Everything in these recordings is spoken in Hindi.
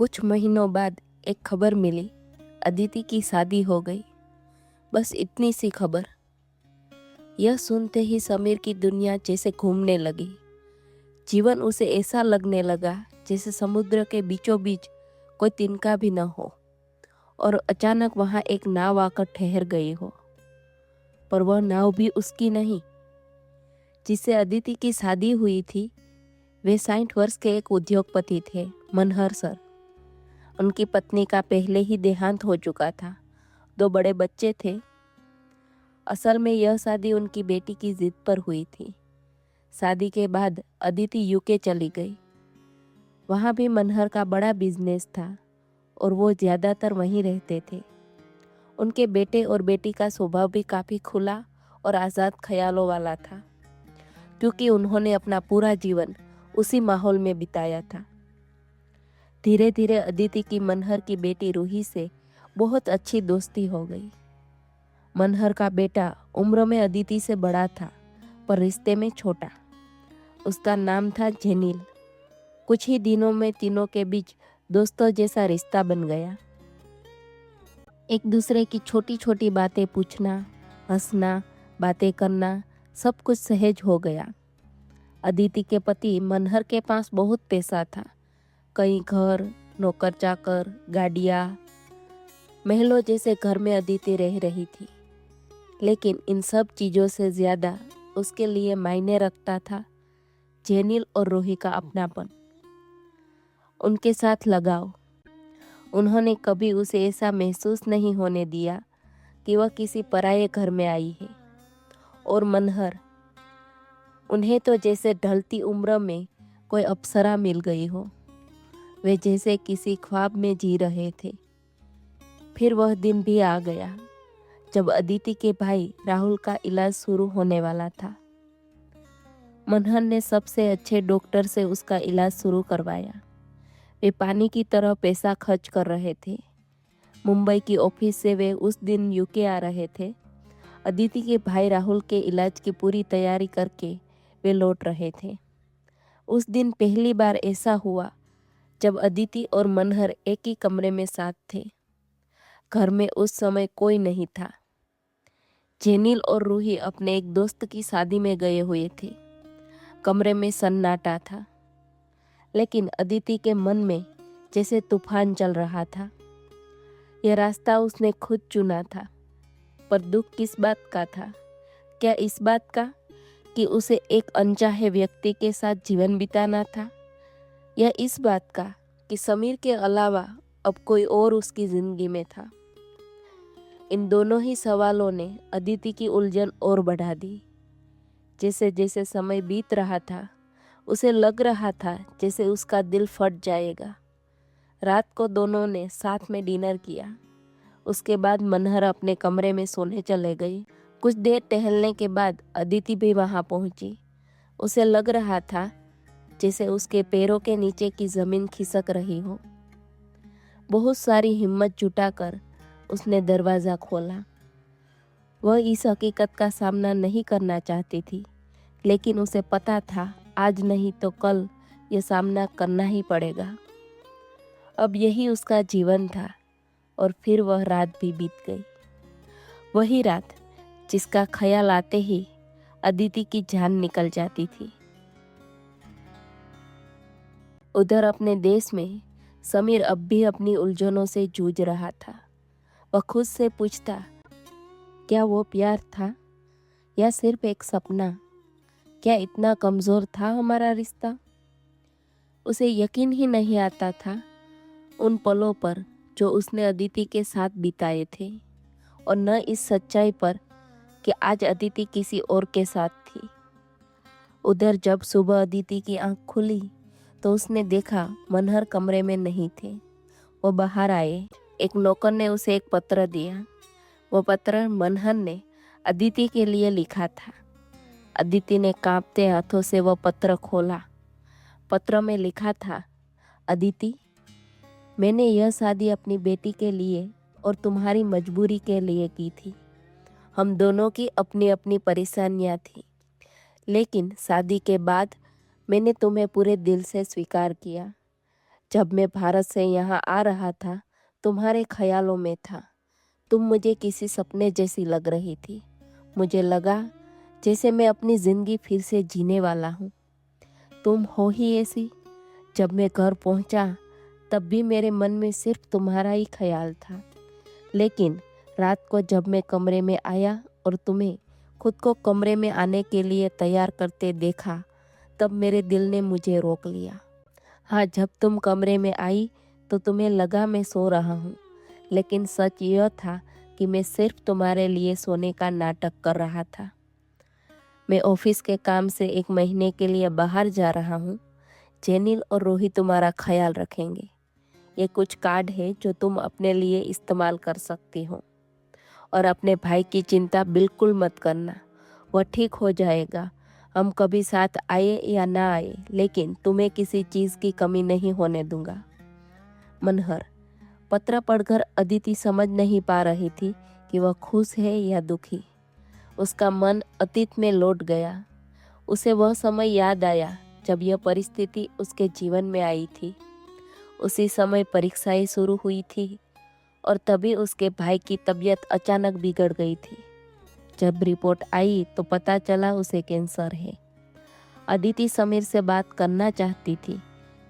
कुछ महीनों बाद एक खबर मिली, अदिति की शादी हो गई। बस इतनी सी खबर। यह सुनते ही समीर की दुनिया जैसे घूमने लगी। जीवन उसे ऐसा लगने लगा जैसे समुद्र के बीचों बीच कोई तिनका भी न हो और अचानक वहां एक नाव आकर ठहर गई हो। पर वह नाव भी उसकी नहीं। जिससे अदिति की शादी हुई थी वे 60 वर्ष के एक उद्योगपति थे, मनहर सर। उनकी पत्नी का पहले ही देहांत हो चुका था। 2 बड़े बच्चे थे। असल में यह शादी उनकी बेटी की जिद पर हुई थी। शादी के बाद अदिति यूके चली गई। वहाँ भी मनहर का बड़ा बिजनेस था और वो ज़्यादातर वहीं रहते थे। उनके बेटे और बेटी का स्वभाव भी काफ़ी खुला और आज़ाद ख्यालों वाला था, क्योंकि उन्होंने अपना पूरा जीवन उसी माहौल में बिताया था। धीरे धीरे अदिति की मनहर की बेटी रूही से बहुत अच्छी दोस्ती हो गई। मनहर का बेटा उम्र में अदिति से बड़ा था पर रिश्ते में छोटा। उसका नाम था जेनिल। कुछ ही दिनों में तीनों के बीच दोस्तों जैसा रिश्ता बन गया। एक दूसरे की छोटी छोटी बातें पूछना, हंसना, बातें करना, सब कुछ सहज हो गया। अदिति के पति मनहर के पास बहुत पैसा था। कई घर, नौकर चाकर, गाड़ियाँ, महलों जैसे घर में अदिति रह रही थी। लेकिन इन सब चीज़ों से ज़्यादा उसके लिए मायने रखता था जेनिल और रूही का अपनापन, उनके साथ लगाव। उन्होंने कभी उसे ऐसा महसूस नहीं होने दिया कि वह किसी पराये घर में आई है। और मनहर, उन्हें तो जैसे ढलती उम्र में कोई अप्सरा मिल गई हो। वे जैसे किसी ख्वाब में जी रहे थे। फिर वह दिन भी आ गया जब अदिति के भाई राहुल का इलाज शुरू होने वाला था। मनहर ने सबसे अच्छे डॉक्टर से उसका इलाज शुरू करवाया। वे पानी की तरह पैसा खर्च कर रहे थे। मुंबई की ऑफिस से वे उस दिन यूके आ रहे थे। अदिति के भाई राहुल के इलाज की पूरी तैयारी करके वे लौट रहे थे। उस दिन पहली बार ऐसा हुआ जब अदिति और मनहर एक ही कमरे में साथ थे। घर में उस समय कोई नहीं था। जेनिल और रूही अपने एक दोस्त की शादी में गए हुए थे। कमरे में सन्नाटा था, लेकिन अदिति के मन में जैसे तूफान चल रहा था। यह रास्ता उसने खुद चुना था, पर दुख किस बात का था? क्या इस बात का कि उसे एक अनचाहे व्यक्ति के साथ जीवन बिताना था, या इस बात का कि समीर के अलावा अब कोई और उसकी जिंदगी में था? इन दोनों ही सवालों ने अदिति की उलझन और बढ़ा दी। जैसे जैसे समय बीत रहा था उसे लग रहा था जैसे उसका दिल फट जाएगा। रात को दोनों ने साथ में डिनर किया। उसके बाद मनहर अपने कमरे में सोने चले गई। कुछ देर टहलने के बाद अदिति भी वहां पहुंची। उसे लग रहा था जैसे उसके पैरों के नीचे की जमीन खिसक रही हो। बहुत सारी हिम्मत जुटाकर उसने दरवाज़ा खोला। वह इस हकीकत का सामना नहीं करना चाहती थी, लेकिन उसे पता था आज नहीं तो कल यह सामना करना ही पड़ेगा। अब यही उसका जीवन था। और फिर वह रात भी बीत गई। वही रात जिसका ख्याल आते ही अदिति की जान निकल जाती थी। उधर अपने देश में समीर अब भी अपनी उलझनों से जूझ रहा था। वह खुद से पूछता, क्या वो प्यार था या सिर्फ एक सपना? क्या इतना कमज़ोर था हमारा रिश्ता? उसे यकीन ही नहीं आता था उन पलों पर जो उसने अदिति के साथ बिताए थे, और न इस सच्चाई पर कि आज अदिति किसी और के साथ थी। उधर जब सुबह अदिति की आंख खुली तो उसने देखा मनहर कमरे में नहीं थे। वो बाहर आए। एक नौकर ने उसे एक पत्र दिया। वो पत्र मनहर ने अदिति के लिए लिखा था। अदिति ने कांपते हाथों से वह पत्र खोला। पत्र में लिखा था, अदिति, मैंने यह शादी अपनी बेटी के लिए और तुम्हारी मजबूरी के लिए की थी। हम दोनों की अपनी अपनी परेशानियां थी, लेकिन शादी के बाद मैंने तुम्हें पूरे दिल से स्वीकार किया। जब मैं भारत से यहाँ आ रहा था, तुम्हारे ख्यालों में था। तुम मुझे किसी सपने जैसी लग रही थी। मुझे लगा जैसे मैं अपनी ज़िंदगी फिर से जीने वाला हूँ। तुम हो ही ऐसी। जब मैं घर पहुँचा तब भी मेरे मन में सिर्फ तुम्हारा ही ख्याल था। लेकिन रात को जब मैं कमरे में आया और तुम्हें खुद को कमरे में आने के लिए तैयार करते देखा, तब मेरे दिल ने मुझे रोक लिया। हाँ, जब तुम कमरे में आई तो तुम्हें लगा मैं सो रहा हूँ, लेकिन सच यह था कि मैं सिर्फ तुम्हारे लिए सोने का नाटक कर रहा था। मैं ऑफिस के काम से 1 महीने के लिए बाहर जा रहा हूँ। जेनिल और रोहित तुम्हारा ख्याल रखेंगे। ये कुछ कार्ड है जो तुम अपने लिए इस्तेमाल कर सकती हो। और अपने भाई की चिंता बिल्कुल मत करना, वह ठीक हो जाएगा। हम कभी साथ आए या ना आए, लेकिन तुम्हें किसी चीज़ की कमी नहीं होने दूंगा। मनहर। पत्र पढ़कर अदिति समझ नहीं पा रही थी कि वह खुश है या दुखी। उसका मन अतीत में लौट गया। उसे वह समय याद आया जब यह परिस्थिति उसके जीवन में आई थी। उसी समय परीक्षाएं शुरू हुई थी और तभी उसके भाई की तबीयत अचानक बिगड़ गई थी। जब रिपोर्ट आई तो पता चला उसे कैंसर है। अदिति समीर से बात करना चाहती थी,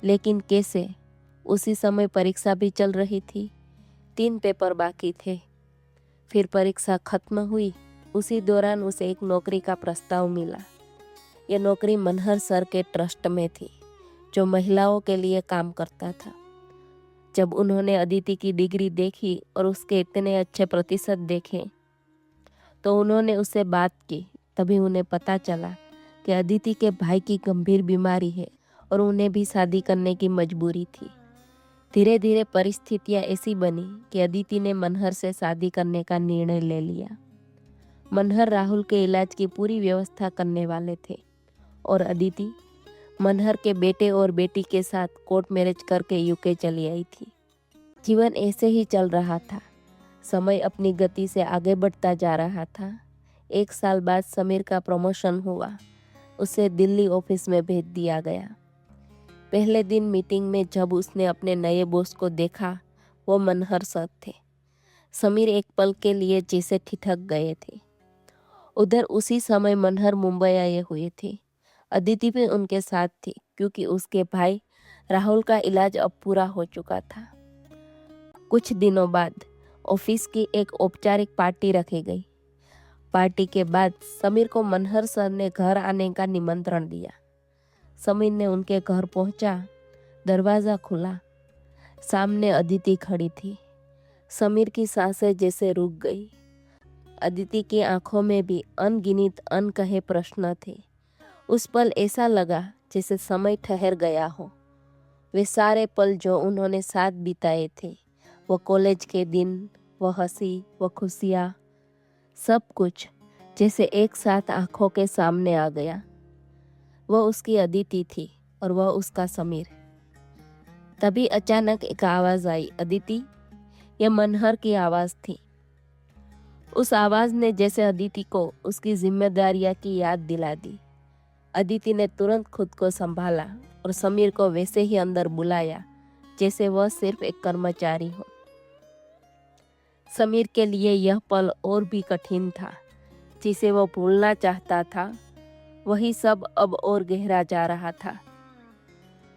लेकिन कैसे? उसी समय परीक्षा भी चल रही थी। 3 पेपर बाकी थे। फिर परीक्षा खत्म हुई। उसी दौरान उसे एक नौकरी का प्रस्ताव मिला। यह नौकरी मनहर सर के ट्रस्ट में थी, जो महिलाओं के लिए काम करता था। जब उन्होंने अदिति की डिग्री देखी और उसके इतने अच्छे प्रतिशत देखे, तो उन्होंने उससे बात की। तभी उन्हें पता चला कि अदिति के भाई की गंभीर बीमारी है और उन्हें भी शादी करने की मजबूरी थी। धीरे धीरे परिस्थितियां ऐसी बनी कि अदिति ने मनहर से शादी करने का निर्णय ले लिया। मनहर राहुल के इलाज की पूरी व्यवस्था करने वाले थे और अदिति मनहर के बेटे और बेटी के साथ कोर्ट मैरिज करके यूके चली आई थी। जीवन ऐसे ही चल रहा था। समय अपनी गति से आगे बढ़ता जा रहा था। 1 साल बाद समीर का प्रमोशन हुआ। उसे दिल्ली ऑफिस में भेज दिया गया। पहले दिन मीटिंग में जब उसने अपने नए बॉस को देखा, वो मनहर सर थे। समीर एक पल के लिए जैसे ठिठक गए थे। उधर उसी समय मनहर मुंबई आए हुए थे। अदिति भी उनके साथ थी, क्योंकि उसके भाई राहुल का इलाज अब पूरा हो चुका था। कुछ दिनों बाद ऑफिस की एक औपचारिक पार्टी रखी गई। पार्टी के बाद समीर को मनहर सर ने घर आने का निमंत्रण दिया। समीर ने उनके घर पहुंचा। दरवाज़ा खुला। सामने अदिति खड़ी थी। समीर की सांसें जैसे रुक गई। अदिति की आंखों में भी अनगिनत अनकहे प्रश्न थे। उस पल ऐसा लगा जैसे समय ठहर गया हो। वे सारे पल जो उन्होंने साथ बिताए थे, वो कॉलेज के दिन, वो हंसी, वो खुशियाँ, सब कुछ जैसे एक साथ आंखों के सामने आ गया। वह उसकी अदिति थी और वह उसका समीर। तभी अचानक एक आवाज़ आई, अदिति। यह मनहर की आवाज़ थी। उस आवाज़ ने जैसे अदिति को उसकी जिम्मेदारियां की याद दिला दी। अदिति ने तुरंत खुद को संभाला और समीर को वैसे ही अंदर बुलाया जैसे वह सिर्फ एक कर्मचारी हो। समीर के लिए यह पल और भी कठिन था। जिसे वो भूलना चाहता था, वही सब अब और गहरा जा रहा था।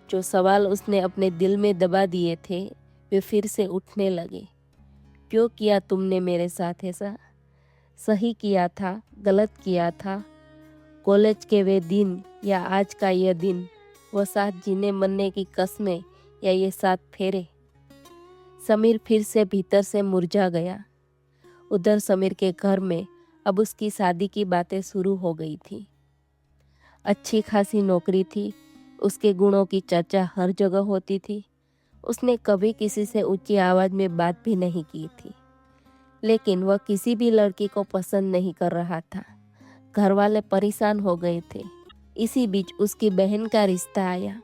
जो सवाल उसने अपने दिल में दबा दिए थे, वे फिर से उठने लगे। क्यों किया तुमने मेरे साथ ऐसा? सही किया था, गलत किया था? कॉलेज के वे दिन या आज का यह दिन, वो साथ जीने मरने की कस्में या ये साथ फेरे? समीर फिर से भीतर से मुरझा गया। उधर समीर के घर में अब उसकी शादी की बातें शुरू हो गई थी। अच्छी खासी नौकरी थी। उसके गुणों की चर्चा हर जगह होती थी। उसने कभी किसी से ऊंची आवाज़ में बात भी नहीं की थी। लेकिन वह किसी भी लड़की को पसंद नहीं कर रहा था। घर वाले परेशान हो गए थे। इसी बीच उसकी बहन का रिश्ता आया।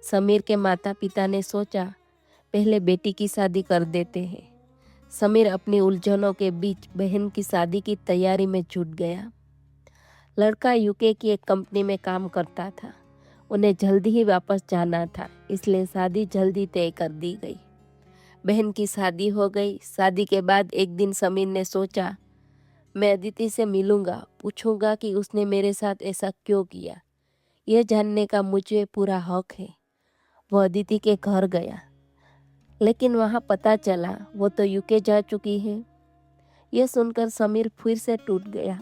समीर के माता पिता ने सोचा, पहले बेटी की शादी कर देते हैं। समीर अपनी उलझनों के बीच बहन की शादी की तैयारी में जुट गया। लड़का यूके की एक कंपनी में काम करता था। उन्हें जल्दी ही वापस जाना था, इसलिए शादी जल्दी तय कर दी गई। बहन की शादी हो गई। शादी के बाद एक दिन समीर ने सोचा, मैं अदिति से मिलूंगा, पूछूंगा कि उसने मेरे साथ ऐसा क्यों किया। यह जानने का मुझे पूरा हक है। वो अदिति के घर गया, लेकिन वहाँ पता चला वो तो यूके जा चुकी है। यह सुनकर समीर फिर से टूट गया।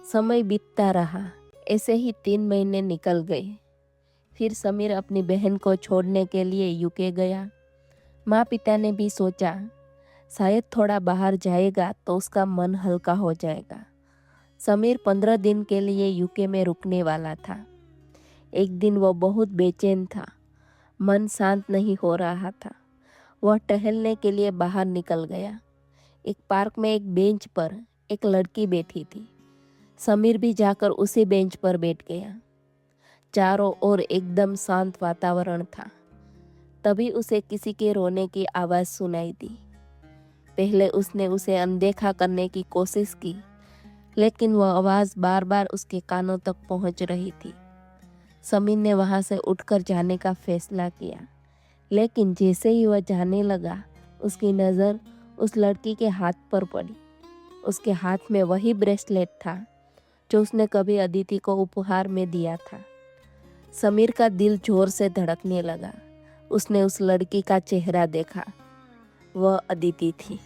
समय बीतता रहा। ऐसे ही 3 महीने निकल गए। फिर समीर अपनी बहन को छोड़ने के लिए यूके गया। माँ पिता ने भी सोचा, शायद थोड़ा बाहर जाएगा तो उसका मन हल्का हो जाएगा। समीर 15 दिन के लिए यूके में रुकने वाला था। एक दिन वो बहुत बेचैन था। मन शांत नहीं हो रहा था। वह टहलने के लिए बाहर निकल गया। एक पार्क में एक बेंच पर एक लड़की बैठी थी। समीर भी जाकर उसी बेंच पर बैठ गया। चारों ओर एकदम शांत वातावरण था। तभी उसे किसी के रोने की आवाज़ सुनाई दी। पहले उसने उसे अनदेखा करने की कोशिश की, लेकिन वह आवाज़ बार बार उसके कानों तक पहुंच रही थी। समीर ने वहां से उठकर जाने का फैसला किया, लेकिन जैसे ही वह जाने लगा, उसकी नज़र उस लड़की के हाथ पर पड़ी। उसके हाथ में वही ब्रेसलेट था जो उसने कभी अदिति को उपहार में दिया था। समीर का दिल जोर से धड़कने लगा। उसने उस लड़की का चेहरा देखा। वह अदिति थी।